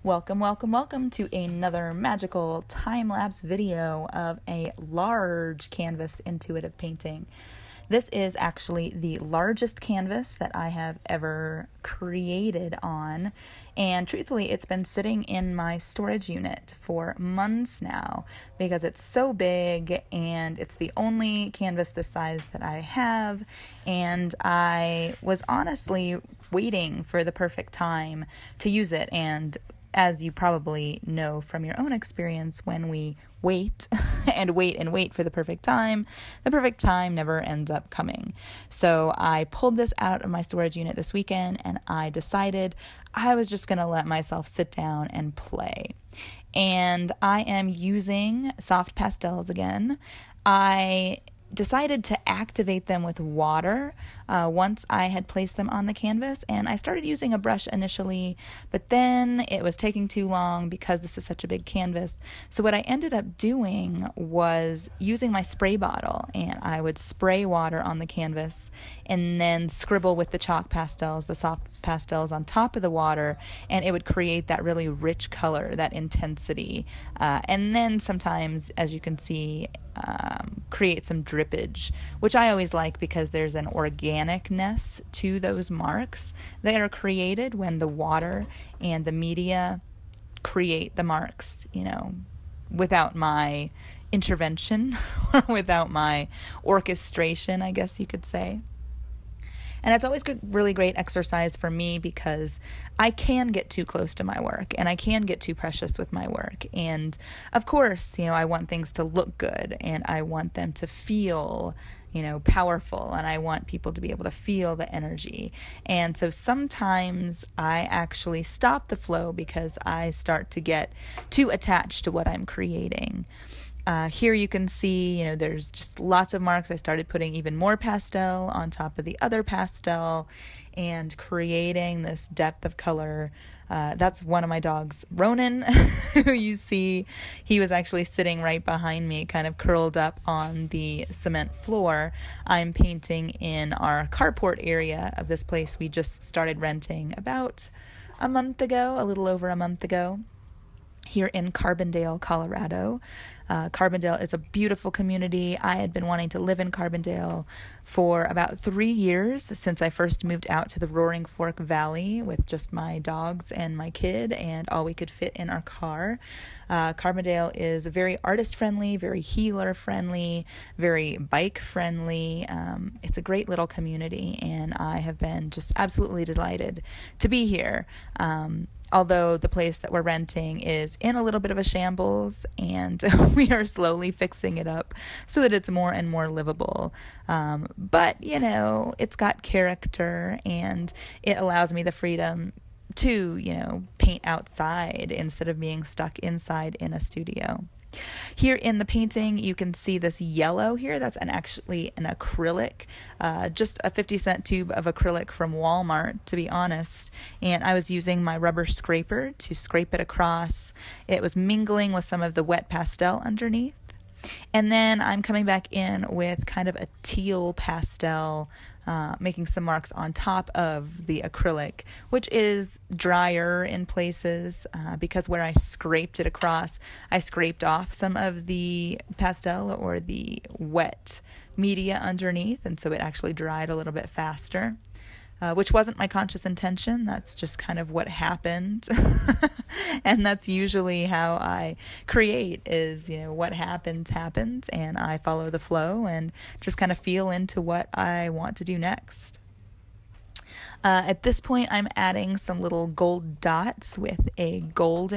Welcome, welcome, welcome to another magical time-lapse video of a large canvas intuitive painting. This is actually the largest canvas that I have ever created on, and truthfully it's been sitting in my storage unit for months now because it's so big and it's the only canvas this size that I have, and I was honestly waiting for the perfect time to use it. And as you probably know from your own experience, when we wait and wait for the perfect time never ends up coming. So I pulled this out of my storage unit this weekend and I decided I was just going to let myself sit down and play. And I am using soft pastels again. I decided to activate them with water once I had placed them on the canvas, and I started using a brush initially, but then it was taking too long because this is such a big canvas. So what I ended up doing was using my spray bottle, and I would spray water on the canvas and then scribble with the chalk pastels, the soft pastels on top of the water, and it would create that really rich color, that intensity, and then sometimes, as you can see, create some drippage, which I always like because there's an organicness to those marks that are created when the water and the media create the marks, without my intervention or without my orchestration, I guess you could say. And it's always really great exercise for me because I can get too close to my work and I can get too precious with my work. And of course, I want things to look good and I want them to feel, powerful, and I want people to be able to feel the energy. And so sometimes I actually stop the flow because I start to get too attached to what I'm creating. Here you can see, there's just lots of marks. I started putting even more pastel on top of the other pastel and creating this depth of color. That's one of my dogs, Ronan, who you see. He was actually sitting right behind me, kind of curled up on the cement floor. I'm painting in our carport area of this place we just started renting about a little over a month ago, here in Carbondale, Colorado. Carbondale is a beautiful community. I had been wanting to live in Carbondale for about 3 years since I first moved out to the Roaring Fork Valley with just my dogs and my kid and all we could fit in our car. Carbondale is very artist-friendly, very healer-friendly, very bike-friendly. It's a great little community, and I have been just absolutely delighted to be here. Although the place that we're renting is in a little bit of a shambles, and we are slowly fixing it up so that it's more and more livable. But, it's got character, and it allows me the freedom to, paint outside instead of being stuck inside in a studio. Here in the painting, you can see this yellow here. That's actually an acrylic, just a 50-cent tube of acrylic from Walmart, to be honest. And I was using my rubber scraper to scrape it across. It was mingling with some of the wet pastel underneath. And then I'm coming back in with kind of a teal pastel, making some marks on top of the acrylic, which is drier in places because where I scraped it across, I scraped off some of the pastel or the wet media underneath, and so it actually dried a little bit faster. Which wasn't my conscious intention. That's just kind of what happened. And that's usually how I create is, what happens, and I follow the flow and just kind of feel into what I want to do next. At this point, I'm adding some little gold dots with a gold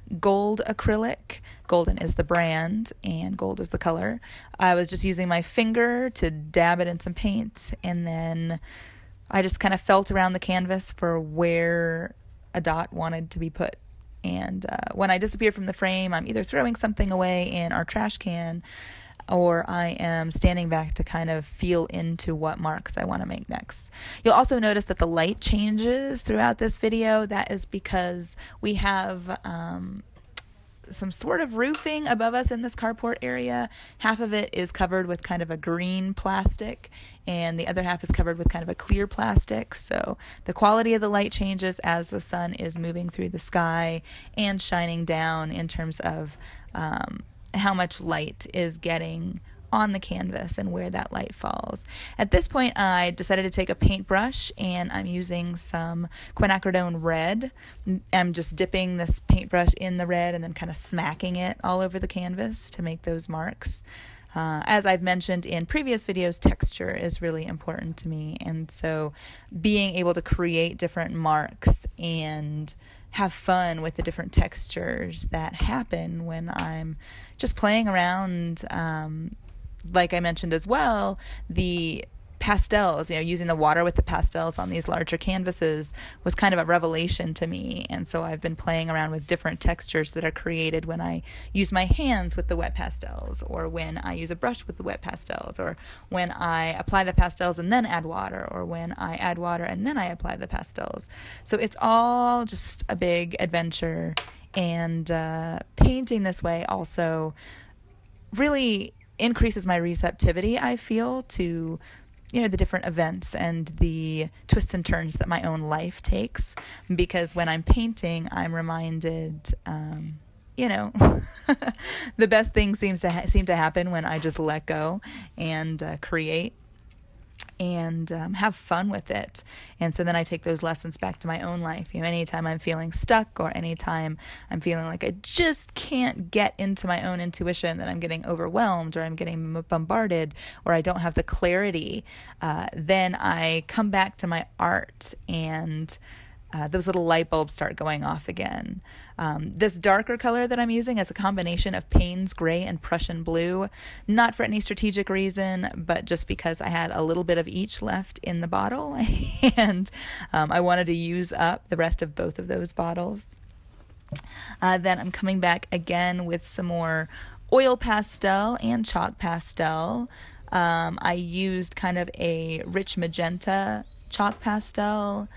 acrylic. Golden is the brand and gold is the color. I was just using my finger to dab it in some paint, and then I just kind of felt around the canvas for where a dot wanted to be put. And when I disappear from the frame, I'm either throwing something away in our trash can or I am standing back to kind of feel into what marks I want to make next. You'll also notice that the light changes throughout this video. That is because we have some sort of roofing above us in this carport area. Half of it is covered with kind of a green plastic, and the other half is covered with kind of a clear plastic. So the quality of the light changes as the sun is moving through the sky and shining down in terms of how much light is getting on the canvas and where that light falls. At this point, I decided to take a paintbrush, and I'm using some quinacridone red. I'm just dipping this paintbrush in the red and then kind of smacking it all over the canvas to make those marks. As I've mentioned in previous videos, texture is really important to me, and so being able to create different marks and have fun with the different textures that happen when I'm just playing around. Like I mentioned as well, the pastels, using the water with the pastels on these larger canvases was kind of a revelation to me. And so I've been playing around with different textures that are created when I use my hands with the wet pastels, or when I use a brush with the wet pastels, or when I apply the pastels and then add water, or when I add water and then I apply the pastels. So it's all just a big adventure. And painting this way also really increases my receptivity, I feel, to the different events and the twists and turns that my own life takes. Because when I'm painting, I'm reminded, the best things seem to happen when I just let go and create and have fun with it. And so then I take those lessons back to my own life. Anytime I'm feeling stuck, or anytime I'm feeling like I just can't get into my own intuition, that I'm getting overwhelmed, or I'm getting bombarded, or I don't have the clarity, then I come back to my art, and those little light bulbs start going off again. This darker color that I'm using is a combination of Payne's Gray and Prussian Blue, not for any strategic reason, but just because I had a little bit of each left in the bottle, and I wanted to use up the rest of both of those bottles. Then I'm coming back again with some more oil pastel and chalk pastel. I used kind of a rich magenta chalk pastel,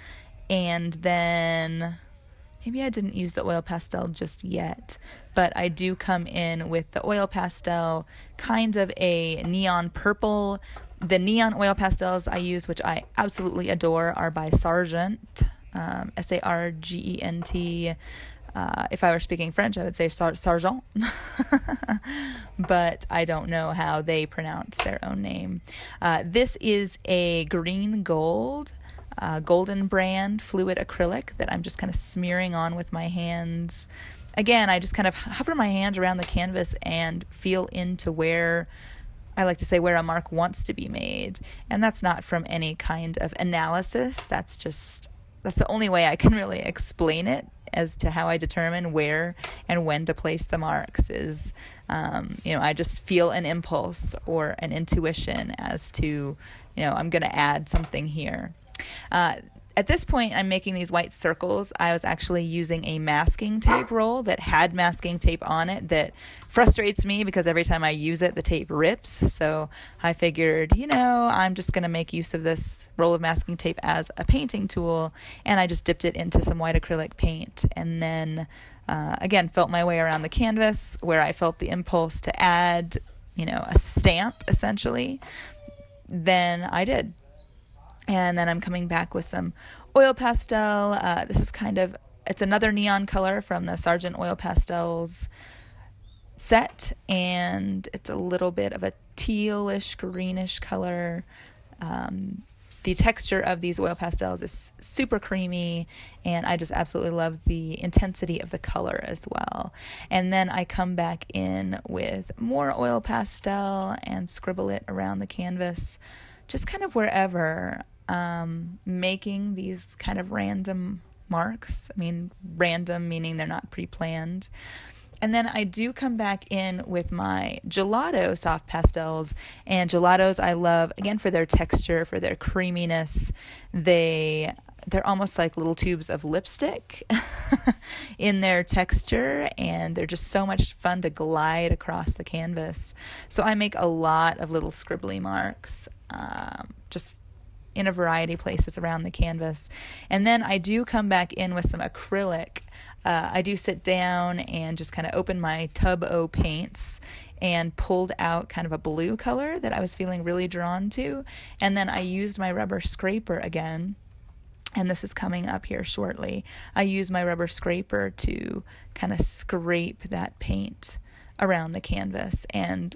and then maybe I didn't use the oil pastel just yet, but I do come in with the oil pastel, kind of a neon purple. The neon oil pastels I use, which I absolutely adore, are by Sargent, Sargent. If I were speaking French, I would say Sargent, but I don't know how they pronounce their own name. This is a green gold, golden brand fluid acrylic that I'm just kind of smearing on with my hands. Again, I just kind of hover my hands around the canvas and feel into where, I like to say, where a mark wants to be made. And that's not from any kind of analysis. That's the only way I can really explain it as to how I determine where and when to place the marks is, I just feel an impulse or an intuition as to, I'm going to add something here. At this point, I'm making these white circles. I was actually using a masking tape roll that had masking tape on it that frustrates me because every time I use it, the tape rips. So I figured, I'm just going to make use of this roll of masking tape as a painting tool, and I just dipped it into some white acrylic paint, and then again felt my way around the canvas where I felt the impulse to add, a stamp essentially. Then I did. And then I'm coming back with some oil pastel. This is it's another neon color from the Sargent Oil Pastels set, and it's a little bit of a tealish, greenish color. The texture of these oil pastels is super creamy, and I just absolutely love the intensity of the color as well. And then I come back in with more oil pastel and scribble it around the canvas, just kind of wherever, making these kind of random marks. Random meaning they're not pre-planned. And then I do come back in with my Gelato soft pastels, and Gelatos I love, again, for their texture, for their creaminess. They're almost like little tubes of lipstick in their texture, and they're just so much fun to glide across the canvas. So I make a lot of little scribbly marks, just in a variety of places around the canvas. And then I do come back in with some acrylic. I do sit down and just kind of open my tub o paints and pulled out kind of a blue color that I was feeling really drawn to. And then I used my rubber scraper again. And this is coming up here shortly. I use my rubber scraper to kind of scrape that paint around the canvas. And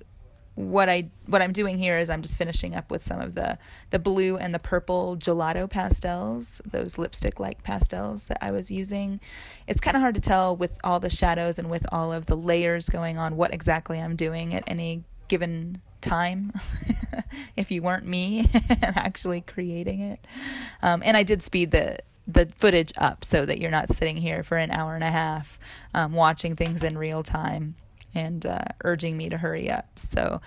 what I'm doing here is I'm just finishing up with some of the blue and the purple Gelato pastels, those lipstick-like pastels that I was using. It's kind of hard to tell with all the shadows and with all of the layers going on what exactly I'm doing at any given time if you weren't me and actually creating it. And I did speed the footage up so that you're not sitting here for an hour and a half watching things in real time and urging me to hurry up. So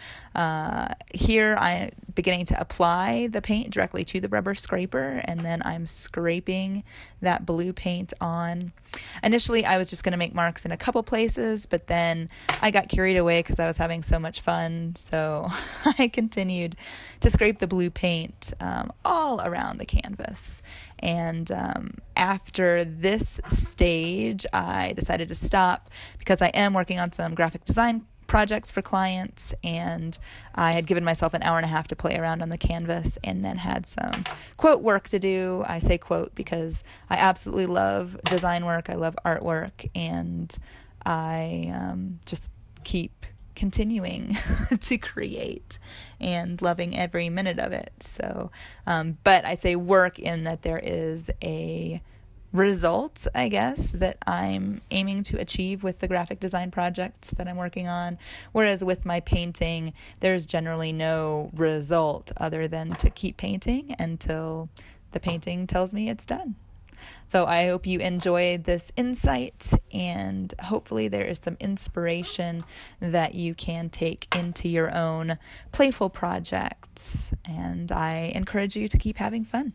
here I'm beginning to apply the paint directly to the rubber scraper, and then I'm scraping that blue paint on. Initially, I was just going to make marks in a couple places, but then I got carried away because I was having so much fun. So I continued to scrape the blue paint all around the canvas. And after this stage, I decided to stop because I am working on some graphic design projects for clients, and I had given myself an hour and a half to play around on the canvas and then had some quote work to do. I say quote because I absolutely love design work. I love artwork, and I just keep continuing to create and loving every minute of it. So, but I say work in that there is a result, I guess, that I'm aiming to achieve with the graphic design projects that I'm working on. Whereas with my painting, there's generally no result other than to keep painting until the painting tells me it's done. So I hope you enjoyed this insight, and hopefully there is some inspiration that you can take into your own playful projects. And I encourage you to keep having fun.